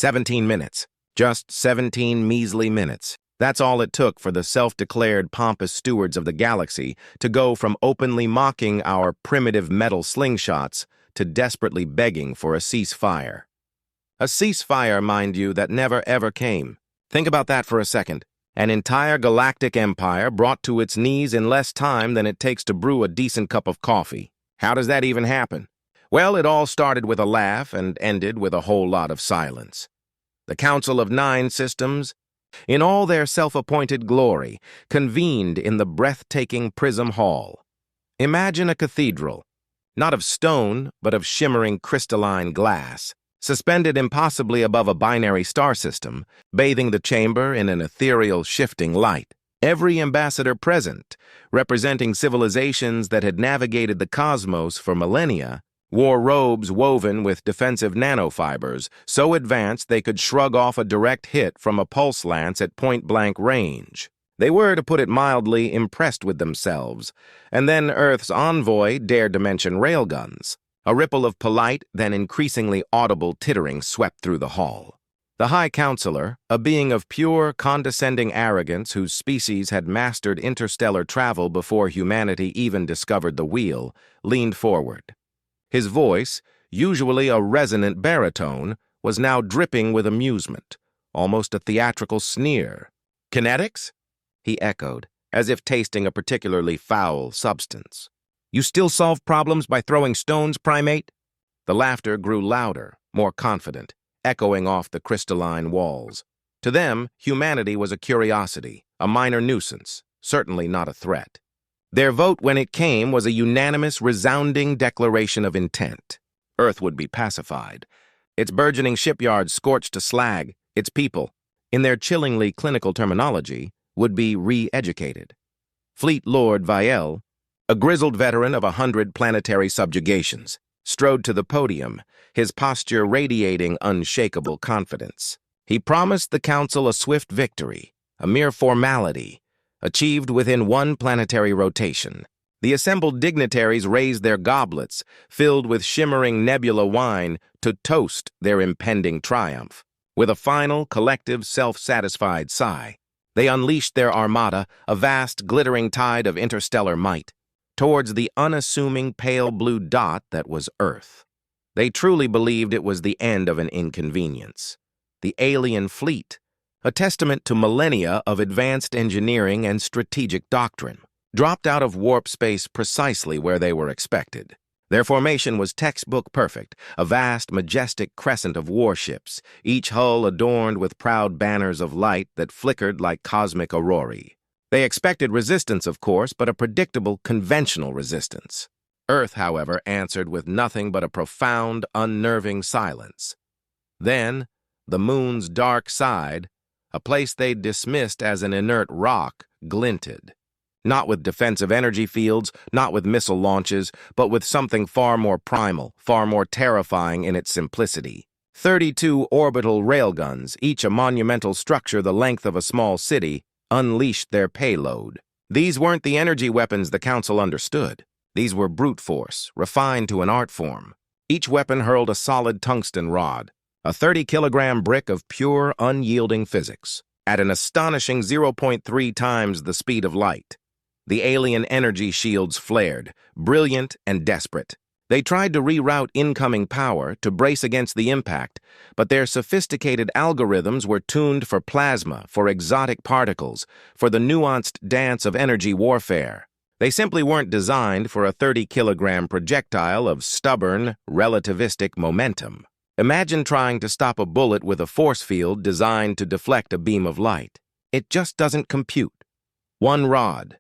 17 minutes. Just 17 measly minutes. That's all it took for the self-declared pompous stewards of the galaxy to go from openly mocking our primitive metal slingshots to desperately begging for a ceasefire. A ceasefire, mind you, that never ever came. Think about that for a second. An entire galactic empire brought to its knees in less time than it takes to brew a decent cup of coffee. How does that even happen? Well, it all started with a laugh and ended with a whole lot of silence. The Council of Nine Systems, in all their self-appointed glory, convened in the breathtaking Prism Hall. Imagine a cathedral, not of stone, but of shimmering crystalline glass, suspended impossibly above a binary star system, bathing the chamber in an ethereal shifting light. Every ambassador present, representing civilizations that had navigated the cosmos for millennia, wore robes woven with defensive nanofibers, so advanced they could shrug off a direct hit from a pulse lance at point-blank range. They were, to put it mildly, impressed with themselves, and then Earth's envoy dared to mention railguns. A ripple of polite, then increasingly audible tittering swept through the hall. The High Counselor, a being of pure, condescending arrogance whose species had mastered interstellar travel before humanity even discovered the wheel, leaned forward. His voice, usually a resonant baritone, was now dripping with amusement, almost a theatrical sneer. "Kinetics?" he echoed, as if tasting a particularly foul substance. "You still solve problems by throwing stones, primate?" The laughter grew louder, more confident, echoing off the crystalline walls. To them, humanity was a curiosity, a minor nuisance, certainly not a threat. Their vote when it came was a unanimous, resounding declaration of intent. Earth would be pacified. Its burgeoning shipyards scorched to slag. Its people, in their chillingly clinical terminology, would be re-educated. Fleet Lord Vielle, a grizzled veteran of 100 planetary subjugations, strode to the podium, his posture radiating unshakable confidence. He promised the Council a swift victory, a mere formality, achieved within one planetary rotation. The assembled dignitaries raised their goblets, filled with shimmering nebula wine, to toast their impending triumph. With a final, collective, self-satisfied sigh, they unleashed their armada, a vast, glittering tide of interstellar might, towards the unassuming pale blue dot that was Earth. They truly believed it was the end of an inconvenience. The alien fleet, a testament to millennia of advanced engineering and strategic doctrine, dropped out of warp space precisely where they were expected. Their formation was textbook perfect, a vast, majestic crescent of warships, each hull adorned with proud banners of light that flickered like cosmic aurorae. They expected resistance, of course, but a predictable, conventional resistance. Earth, however, answered with nothing but a profound, unnerving silence. Then, the moon's dark side, a place they'd dismissed as an inert rock, glinted. Not with defensive energy fields, not with missile launches, but with something far more primal, far more terrifying in its simplicity. 32 orbital railguns, each a monumental structure the length of a small city, unleashed their payload. These weren't the energy weapons the Council understood. These were brute force, refined to an art form. Each weapon hurled a solid tungsten rod, a 30-kilogram brick of pure, unyielding physics, at an astonishing 0.3 times the speed of light. The alien energy shields flared, brilliant and desperate. They tried to reroute incoming power to brace against the impact, but their sophisticated algorithms were tuned for plasma, for exotic particles, for the nuanced dance of energy warfare. They simply weren't designed for a 30-kilogram projectile of stubborn, relativistic momentum. Imagine trying to stop a bullet with a force field designed to deflect a beam of light. It just doesn't compute. One rod,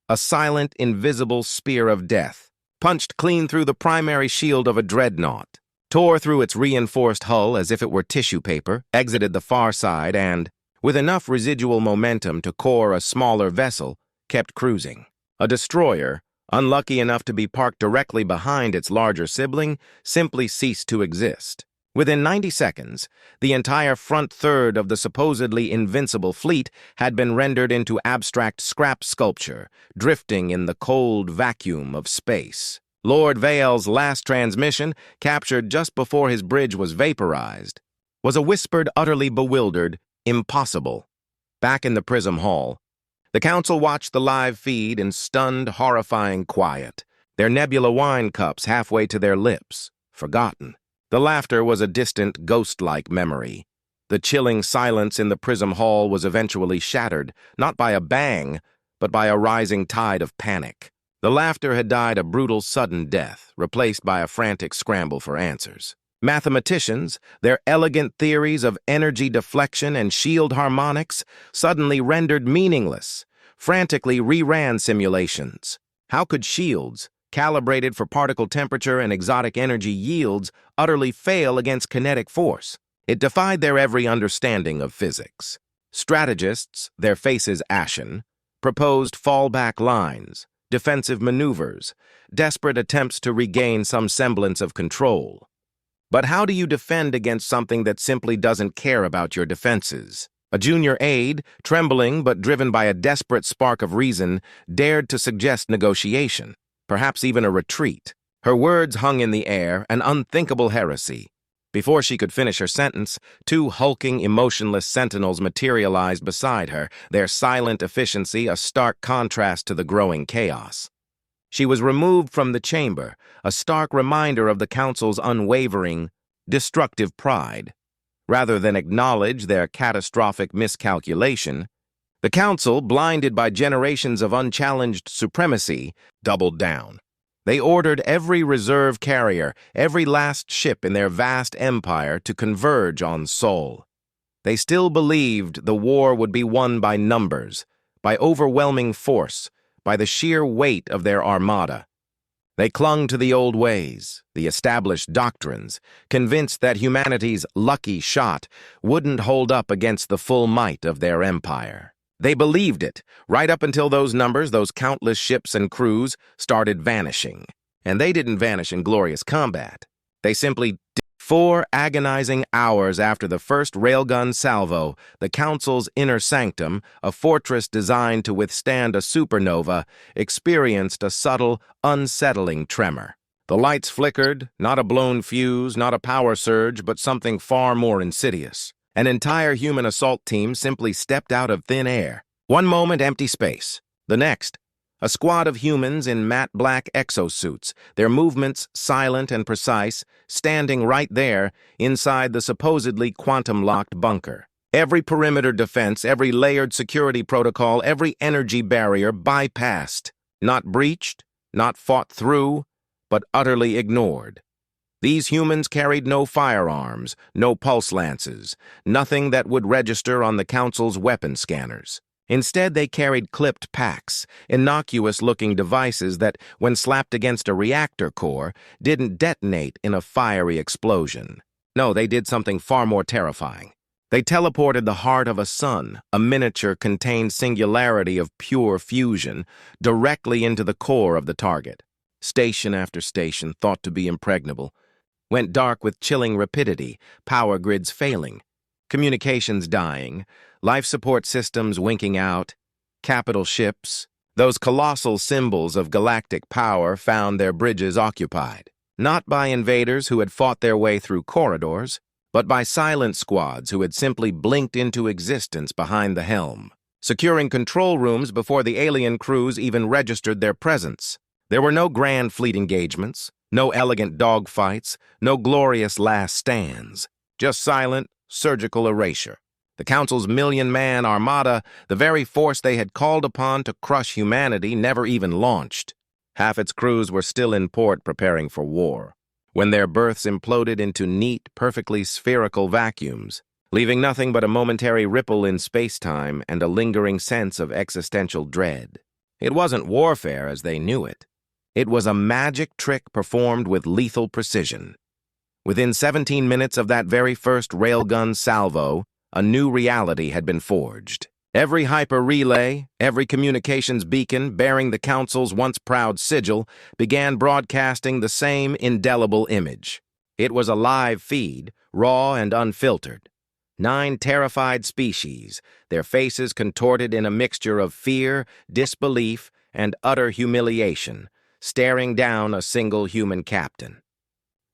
a silent, invisible spear of death, punched clean through the primary shield of a dreadnought, tore through its reinforced hull as if it were tissue paper, exited the far side, and, with enough residual momentum to core a smaller vessel, kept cruising. A destroyer, unlucky enough to be parked directly behind its larger sibling, simply ceased to exist. Within 90 seconds, the entire front third of the supposedly invincible fleet had been rendered into abstract scrap sculpture, drifting in the cold vacuum of space. Lord Vail's last transmission, captured just before his bridge was vaporized, was a whispered, utterly bewildered, impossible. Back in the Prism Hall, the council watched the live feed in stunned, horrifying quiet, their nebula wine cups halfway to their lips, forgotten. The laughter was a distant, ghost-like memory. The chilling silence in the Prism Hall was eventually shattered, not by a bang, but by a rising tide of panic. The laughter had died a brutal, sudden death, replaced by a frantic scramble for answers. Mathematicians, their elegant theories of energy deflection and shield harmonics, suddenly rendered meaningless, frantically reran simulations. How could shields, calibrated for particle temperature and exotic energy yields, utterly fail against kinetic force? It defied their every understanding of physics. Strategists, their faces ashen, proposed fallback lines, defensive maneuvers, desperate attempts to regain some semblance of control. But how do you defend against something that simply doesn't care about your defenses? A junior aide, trembling but driven by a desperate spark of reason, dared to suggest negotiation, perhaps even a retreat. Her words hung in the air, an unthinkable heresy. Before she could finish her sentence, two hulking, emotionless sentinels materialized beside her, their silent efficiency a stark contrast to the growing chaos. She was removed from the chamber, a stark reminder of the council's unwavering, destructive pride. Rather than acknowledge their catastrophic miscalculation, the council, blinded by generations of unchallenged supremacy, doubled down. They ordered every reserve carrier, every last ship in their vast empire to converge on Sol. They still believed the war would be won by numbers, by overwhelming force, by the sheer weight of their armada. They clung to the old ways, the established doctrines, convinced that humanity's lucky shot wouldn't hold up against the full might of their empire. They believed it, right up until those numbers, those countless ships and crews, started vanishing. And they didn't vanish in glorious combat. They simply 4 agonizing hours after the first railgun salvo, the Council's inner sanctum, a fortress designed to withstand a supernova, experienced a subtle, unsettling tremor. The lights flickered, not a blown fuse, not a power surge, but something far more insidious. An entire human assault team simply stepped out of thin air. One moment, empty space. The next, a squad of humans in matte black exosuits, their movements silent and precise, standing right there inside the supposedly quantum-locked bunker. Every perimeter defense, every layered security protocol, every energy barrier bypassed. Not breached, not fought through, but utterly ignored. These humans carried no firearms, no pulse lances, nothing that would register on the Council's weapon scanners. Instead, they carried clipped packs, innocuous-looking devices that, when slapped against a reactor core, didn't detonate in a fiery explosion. No, they did something far more terrifying. They teleported the heart of a sun, a miniature contained singularity of pure fusion, directly into the core of the target. Station after station, thought to be impregnable, went dark with chilling rapidity, power grids failing, communications dying, life support systems winking out, capital ships, those colossal symbols of galactic power found their bridges occupied, not by invaders who had fought their way through corridors, but by silent squads who had simply blinked into existence behind the helm, securing control rooms before the alien crews even registered their presence. There were no grand fleet engagements, no elegant dogfights, no glorious last stands, just silent, surgical erasure. The Council's million-man armada, the very force they had called upon to crush humanity, never even launched. Half its crews were still in port preparing for war, when their berths imploded into neat, perfectly spherical vacuums, leaving nothing but a momentary ripple in space-time and a lingering sense of existential dread. It wasn't warfare as they knew it. It was a magic trick performed with lethal precision. Within 17 minutes of that very first railgun salvo, a new reality had been forged. Every hyper-relay, every communications beacon bearing the Council's once proud sigil began broadcasting the same indelible image. It was a live feed, raw and unfiltered. 9 terrified species, their faces contorted in a mixture of fear, disbelief, and utter humiliation, staring down a single human captain.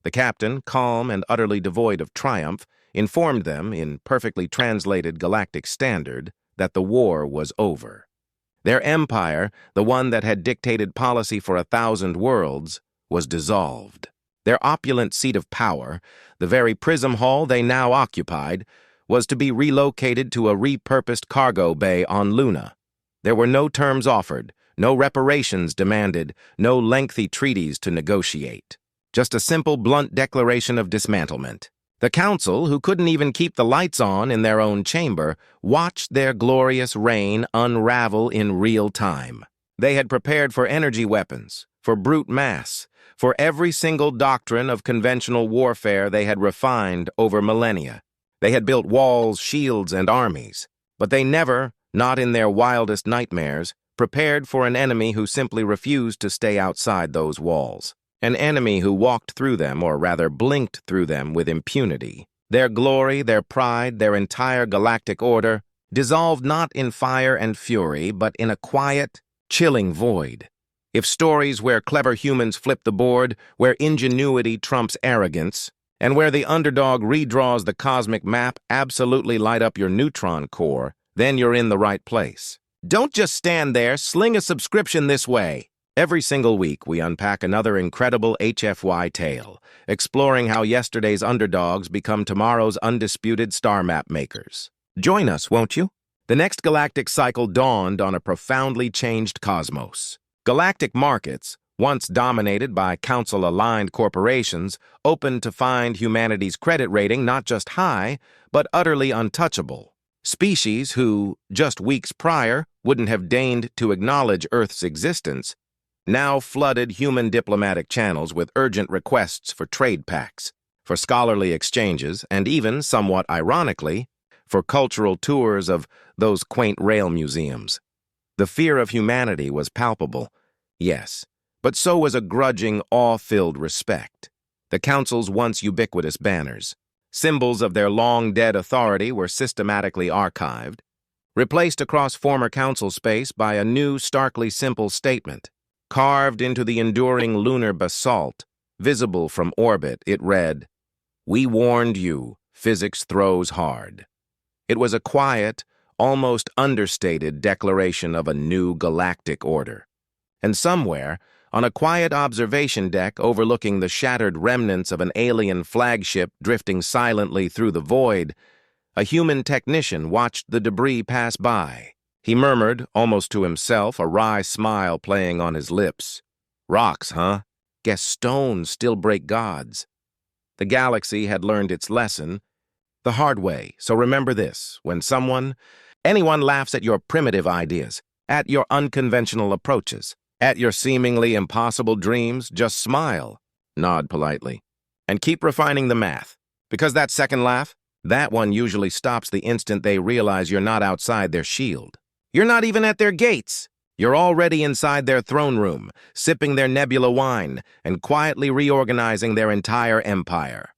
The captain, calm and utterly devoid of triumph, informed them, in perfectly translated galactic standard, that the war was over. Their empire, the one that had dictated policy for 1,000 worlds, was dissolved. Their opulent seat of power, the very prism hall they now occupied, was to be relocated to a repurposed cargo bay on Luna. There were no terms offered, no reparations demanded, no lengthy treaties to negotiate. Just a simple, blunt declaration of dismantlement. The council, who couldn't even keep the lights on in their own chamber, watched their glorious reign unravel in real time. They had prepared for energy weapons, for brute mass, for every single doctrine of conventional warfare they had refined over millennia. They had built walls, shields, and armies, but they never, not in their wildest nightmares, prepared for an enemy who simply refused to stay outside those walls. An enemy who walked through them, or rather blinked through them, with impunity. Their glory, their pride, their entire galactic order, dissolved not in fire and fury, but in a quiet, chilling void. If stories where clever humans flip the board, where ingenuity trumps arrogance, and where the underdog redraws the cosmic map absolutely light up your neutron core, then you're in the right place. Don't just stand there, sling a subscription this way. Every single week, we unpack another incredible HFY tale, exploring how yesterday's underdogs become tomorrow's undisputed star map makers. Join us, won't you? The next galactic cycle dawned on a profoundly changed cosmos. Galactic markets, once dominated by council-aligned corporations, opened to find humanity's credit rating not just high, but utterly untouchable. Species who, just weeks prior, wouldn't have deigned to acknowledge Earth's existence, now flooded human diplomatic channels with urgent requests for trade pacts, for scholarly exchanges, and even, somewhat ironically, for cultural tours of those quaint rail museums. The fear of humanity was palpable, yes, but so was a grudging, awe-filled respect. The Council's once ubiquitous banners, symbols of their long-dead authority, were systematically archived, replaced across former Council space by a new, starkly simple statement. Carved into the enduring lunar basalt, visible from orbit, it read, "We warned you, physics throws hard." It was a quiet, almost understated declaration of a new galactic order. And somewhere, on a quiet observation deck overlooking the shattered remnants of an alien flagship drifting silently through the void, a human technician watched the debris pass by. He murmured, almost to himself, a wry smile playing on his lips. "Rocks, huh? Guess stones still break gods." The galaxy had learned its lesson the hard way, so remember this: when anyone laughs at your primitive ideas, at your unconventional approaches, at your seemingly impossible dreams, just smile, nod politely, and keep refining the math. Because that second laugh, that one usually stops the instant they realize you're not outside their shield. You're not even at their gates. You're already inside their throne room, sipping their nebula wine and quietly reorganizing their entire empire.